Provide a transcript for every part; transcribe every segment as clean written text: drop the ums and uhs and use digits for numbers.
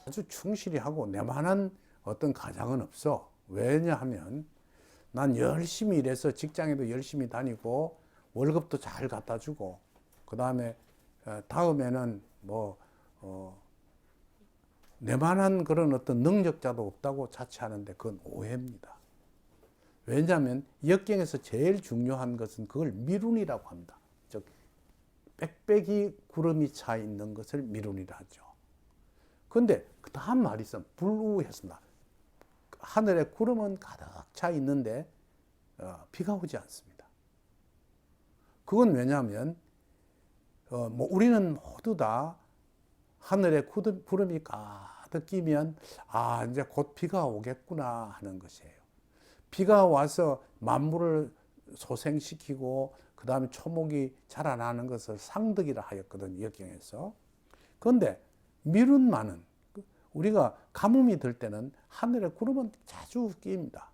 아주 충실히 하고 내만한 어떤 가장은 없어. 왜냐하면 난 열심히 일해서 직장에도 열심히 다니고 월급도 잘 갖다 주고 그 다음에 다음에는 내만한 그런 어떤 능력자도 없다고 자처하는데 그건 오해입니다. 왜냐하면 역경에서 제일 중요한 것은 그걸 미룬이라고 합니다. 즉 빽빽이 구름이 차 있는 것을 미룬이라 하죠. 그런데 그 다음 말이 있으면 불우했습니다. 하늘에 구름은 가득 차 있는데 비가 오지 않습니다. 그건 왜냐하면 우리는 모두 다 하늘에 구름이 가득 끼면 이제 곧 비가 오겠구나 하는 것이에요. 비가 와서 만물을 소생시키고 그 다음에 초목이 자라나는 것을 상덕이라 하였거든요. 역경에서. 그런데 미룬만은 우리가 가뭄이 들 때는 하늘에 구름은 자주 끼입니다.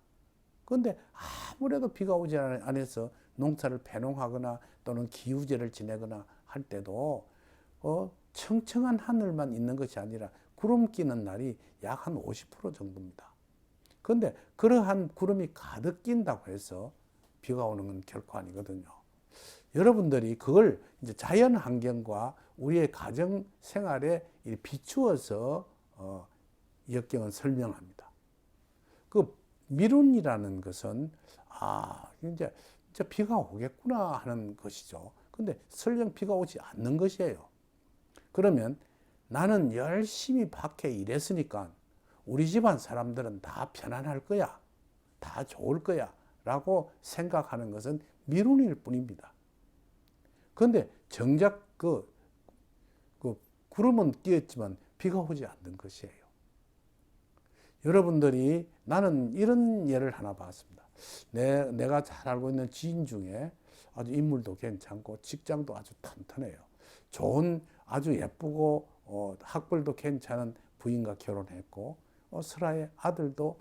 그런데 아무래도 비가 오지 않아서 농사를 배농하거나 또는 기우제를 지내거나 할 때도 청청한 하늘만 있는 것이 아니라 구름 끼는 날이 약 한 50% 정도입니다. 그런데 그러한 구름이 가득 낀다고 해서 비가 오는 건 결코 아니거든요. 여러분들이 그걸 이제 자연 환경과 우리의 가정 생활에 비추어서 역경은 설명합니다. 그 미룬이라는 것은 이제 비가 오겠구나 하는 것이죠. 근데 설령 비가 오지 않는 것이에요. 그러면 나는 열심히 밖에 일했으니까 우리 집안 사람들은 다 편안할 거야, 다 좋을 거야 라고 생각하는 것은 미룬일 뿐입니다. 그런데 정작 그 구름은 끼었지만 비가 오지 않는 것이에요. 여러분들이 나는 이런 예를 하나 봤습니다. 내가 잘 알고 있는 지인 중에 아주 인물도 괜찮고 직장도 아주 튼튼해요. 좋은 아주 예쁘고 학벌도 괜찮은 부인과 결혼했고 슬하에 아들도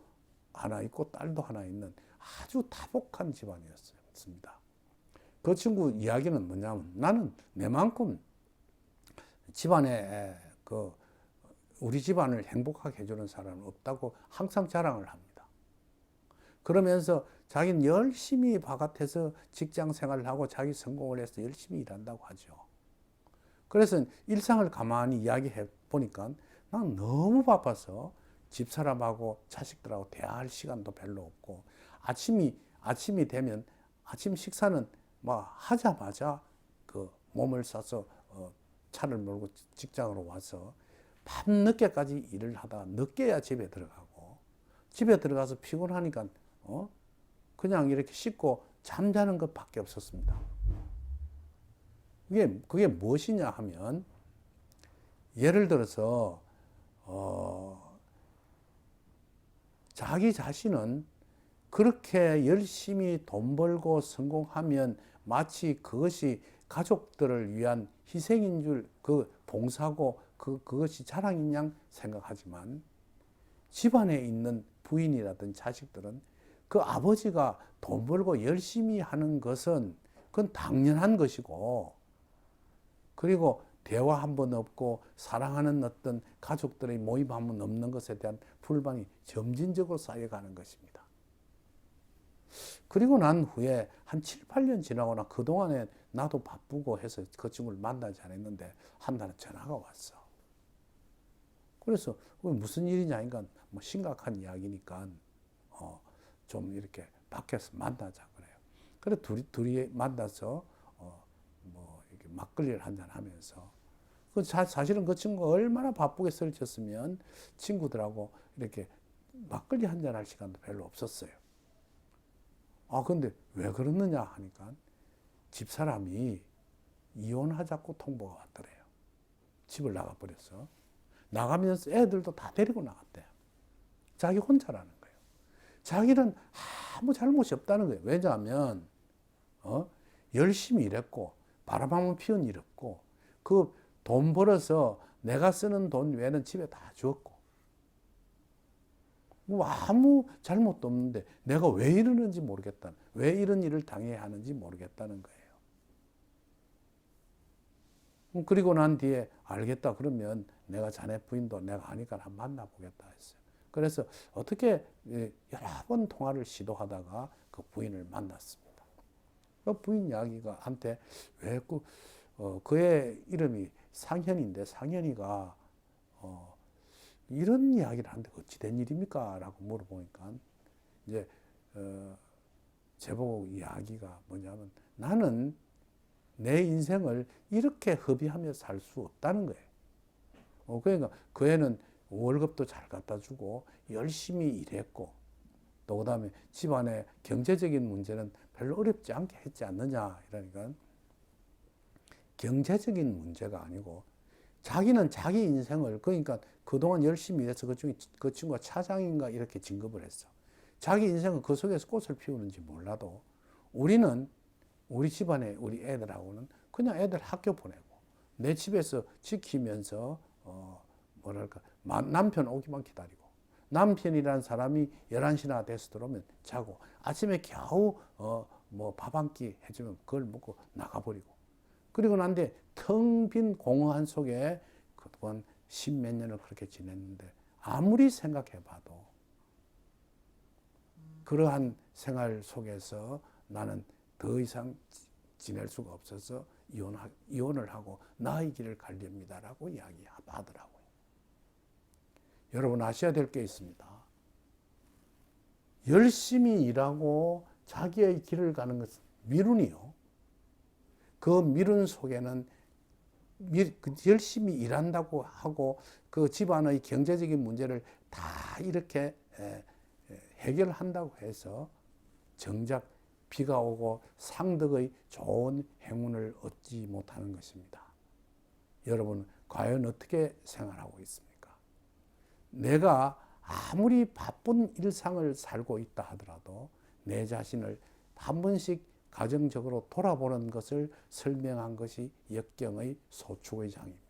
하나 있고 딸도 하나 있는 아주 다복한 집안이었습니다. 그 친구 이야기는 뭐냐면 나는 내만큼 집안에 우리 집안을 행복하게 해주는 사람은 없다고 항상 자랑을 합니다. 그러면서 자기는 열심히 바깥에서 직장 생활을 하고 자기 성공을 해서 열심히 일한다고 하죠. 그래서 일상을 가만히 이야기해 보니까 난 너무 바빠서 집사람하고 자식들하고 대화할 시간도 별로 없고 아침이 되면 아침 식사는 하자마자 몸을 싸서 차를 몰고 직장으로 와서 밤늦게까지 일을 하다가 늦게야 집에 들어가고 집에 들어가서 피곤하니까 그냥 이렇게 씻고 잠자는 것밖에 없었습니다. 그게 무엇이냐 하면 예를 들어서 자기 자신은 그렇게 열심히 돈 벌고 성공하면 마치 그것이 가족들을 위한 희생인 줄, 봉사고 그것이 자랑인 양 생각하지만 집안에 있는 부인이라든 자식들은 그 아버지가 돈 벌고 열심히 하는 것은 그건 당연한 것이고 그리고 대화 한 번 없고 사랑하는 어떤 가족들의 모임 한 번 없는 것에 대한 불만이 점진적으로 쌓여가는 것입니다. 그리고 난 후에 한 7, 8년 지나거나 그동안에 나도 바쁘고 해서 그 친구를 만나지 않았는데 한 달에 전화가 왔어. 그래서 무슨 일이냐 하니까 심각한 이야기니까 좀 이렇게 밖에서 만나자 그래요. 그래 둘이 만나서 이렇게 막걸리를 한잔 하면서 사실은 그 친구가 얼마나 바쁘게 설쳤으면 친구들하고 이렇게 막걸리 한잔 할 시간도 별로 없었어요. 근데 왜 그러느냐 하니까 집사람이 이혼하자고 통보가 왔더래요. 집을 나가버렸어. 나가면서 애들도 다 데리고 나갔대요. 자기 혼자라는 거예요. 자기는 아무 잘못이 없다는 거예요. 왜냐하면 열심히 일했고 바람 한번 피운 일 없고 그 돈 벌어서 내가 쓰는 돈 외에는 집에 다 주었고 아무 잘못도 없는데 내가 왜 이러는지 모르겠다. 왜 이런 일을 당해야 하는지 모르겠다는 거예요. 그리고 난 뒤에 알겠다 그러면 내가 자네 부인도 내가 아니까 한번 만나보겠다 했어요. 그래서 어떻게 여러 번 통화를 시도하다가 그 부인을 만났습니다. 그 부인 이야기가 한테 왜 그의 이름이 상현인데 상현이가 이런 이야기를 하는데 어찌 된 일입니까? 라고 물어보니까 이제 제보고 이야기가 뭐냐면 나는 내 인생을 이렇게 허비하며 살 수 없다는 거예요. 그러니까 그 애는 월급도 잘 갖다 주고 열심히 일했고 또 그다음에 집안의 경제적인 문제는 별로 어렵지 않게 했지 않느냐 이러니까 경제적인 문제가 아니고 자기는 자기 인생을 그러니까 그동안 열심히 일해서 그 친구가 차장인가 이렇게 진급을 했어. 자기 인생은 그 속에서 꽃을 피우는지 몰라도 우리는 우리 집안에 우리 애들하고는 그냥 애들 학교 보내고 내 집에서 지키면서 뭐랄까 남편 오기만 기다리고 남편이란 사람이 11시나 돼서 들어오면 자고 아침에 겨우 뭐 밥 한 끼 해주면 그걸 먹고 나가버리고 그리고 난 뒤에 텅 빈 공허한 속에 그동안 십몇 년을 그렇게 지냈는데 아무리 생각해 봐도 그러한 생활 속에서 나는 더 이상 지낼 수가 없어서 이혼을 하고 나의 길을 가렵니다라고 이야기하더라고요. 여러분 아셔야 될 게 있습니다. 열심히 일하고 자기의 길을 가는 것은 미룬이요. 그 미룬 속에는 열심히 일한다고 하고 그 집안의 경제적인 문제를 다 이렇게 해결한다고 해서 정작 비가 오고 상득의 좋은 행운을 얻지 못하는 것입니다. 여러분 과연 어떻게 생활하고 있습니까? 내가 아무리 바쁜 일상을 살고 있다 하더라도 내 자신을 한 번씩 가정적으로 돌아보는 것을 설명한 것이 역경의 소축의 장입니다.